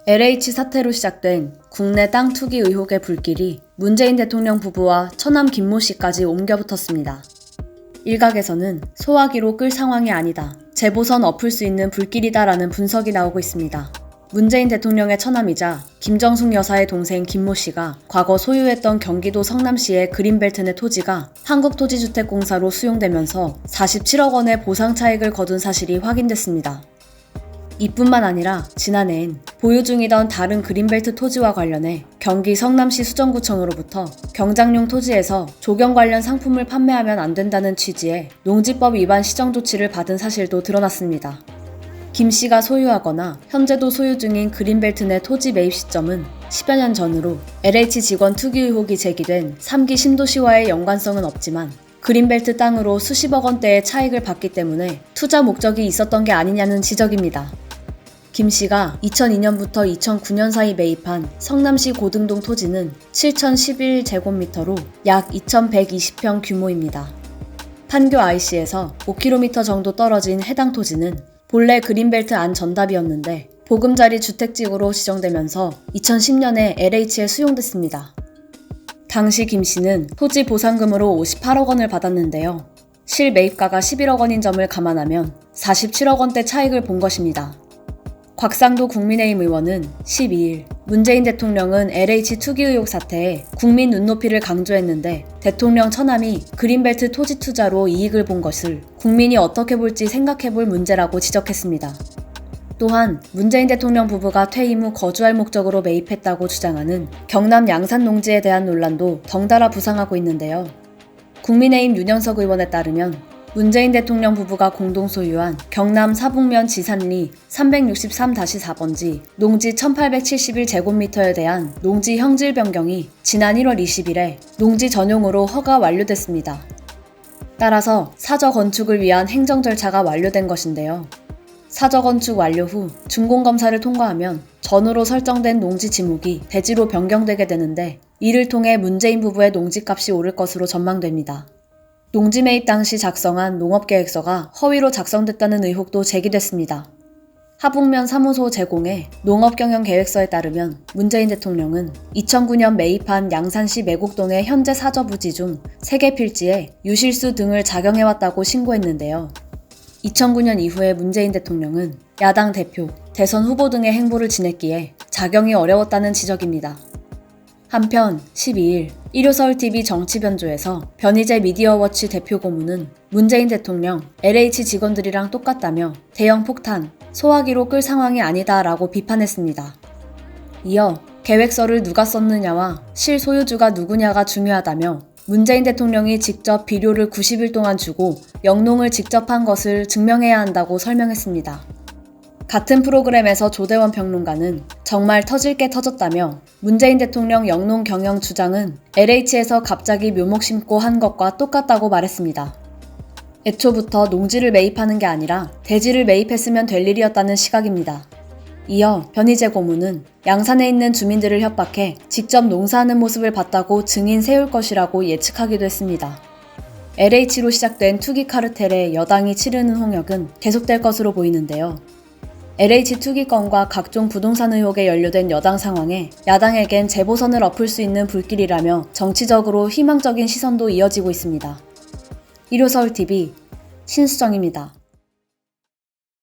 LH 사태로 시작된 국내 땅 투기 의혹의 불길이 문재인 대통령 부부와 처남 김모 씨까지 옮겨붙었습니다. 일각에서는 소화기로 끌 상황이 아니다, 재보선 엎을 수 있는 불길이다라는 분석이 나오고 있습니다. 문재인 대통령의 처남이자 김정숙 여사의 동생 김모 씨가 과거 소유했던 경기도 성남시의 그린벨트 내 토지가 한국토지주택공사로 수용되면서 47억 원의 보상 차익을 거둔 사실이 확인됐습니다. 이뿐만 아니라 지난해엔 보유 중이던 다른 그린벨트 토지와 관련해 경기 성남시 수정구청으로부터 경작용 토지에서 조경 관련 상품을 판매하면 안 된다는 취지의 농지법 위반 시정 조치를 받은 사실도 드러났습니다. 김 씨가 소유하거나 현재도 소유 중인 그린벨트 내 토지 매입 시점은 10여 년 전으로 LH 직원 투기 의혹이 제기된 3기 신도시와의 연관성은 없지만 그린벨트 땅으로 수십억 원대의 차익을 받기 때문에 투자 목적이 있었던 게 아니냐는 지적입니다. 김 씨가 2002년부터 2009년 사이 매입한 성남시 고등동 토지는 7,011제곱미터로 약 2,120평 규모입니다. 판교 IC에서 5km 정도 떨어진 해당 토지는 본래 그린벨트 안 전답이었는데 보금자리 주택지구로 지정되면서 2010년에 LH에 수용됐습니다. 당시 김 씨는 토지 보상금으로 58억 원을 받았는데요. 실매입가가 11억 원인 점을 감안하면 47억 원대 차익을 본 것입니다. 곽상도 국민의힘 의원은 12일 문재인 대통령은 LH 투기 의혹 사태에 국민 눈높이를 강조했는데 대통령 처남이 그린벨트 토지 투자로 이익을 본 것을 국민이 어떻게 볼지 생각해볼 문제라고 지적했습니다. 또한 문재인 대통령 부부가 퇴임 후 거주할 목적으로 매입했다고 주장하는 경남 양산 농지에 대한 논란도 덩달아 부상하고 있는데요. 국민의힘 윤영석 의원에 따르면 문재인 대통령 부부가 공동 소유한 경남 사북면 지산리 363-4번지 농지 1871제곱미터에 대한 농지 형질 변경이 지난 1월 20일에 농지 전용으로 허가 완료됐습니다. 따라서 사저 건축을 위한 행정 절차가 완료된 것인데요. 사저 건축 완료 후 준공검사를 통과하면 전으로 설정된 농지 지목이 대지로 변경되게 되는데 이를 통해 문재인 부부의 농지값이 오를 것으로 전망됩니다. 농지 매입 당시 작성한 농업계획서가 허위로 작성됐다는 의혹도 제기됐습니다. 하북면 사무소 제공의 농업경영계획서에 따르면 문재인 대통령은 2009년 매입한 양산시 매곡동의 현재 사저 부지 중 3개 필지에 유실수 등을 작용해왔다고 신고했는데요. 2009년 이후에 문재인 대통령은 야당 대표, 대선 후보 등의 행보를 지냈기에 작용이 어려웠다는 지적입니다. 한편 12일 일요서울TV 정치변조에서 변희재 미디어워치 대표 고문은 문재인 대통령, LH 직원들이랑 똑같다며 대형 폭탄, 소화기로 끌 상황이 아니다라고 비판했습니다. 이어 계획서를 누가 썼느냐와 실소유주가 누구냐가 중요하다며 문재인 대통령이 직접 비료를 90일 동안 주고 영농을 직접 한 것을 증명해야 한다고 설명했습니다. 같은 프로그램에서 조대원 평론가는 정말 터질 게 터졌다며 문재인 대통령 영농 경영 주장은 LH에서 갑자기 묘목 심고 한 것과 똑같다고 말했습니다. 애초부터 농지를 매입하는 게 아니라 대지를 매입했으면 될 일이었다는 시각입니다. 이어 변희재 고문은 양산에 있는 주민들을 협박해 직접 농사하는 모습을 봤다고 증인 세울 것이라고 예측하기도 했습니다. LH로 시작된 투기 카르텔에 여당이 치르는 홍역은 계속될 것으로 보이는데요. LH 투기건과 각종 부동산 의혹에 연루된 여당 상황에 야당에겐 재보선을 엎을 수 있는 불길이라며 정치적으로 희망적인 시선도 이어지고 있습니다. 일요서울TV 신수정입니다.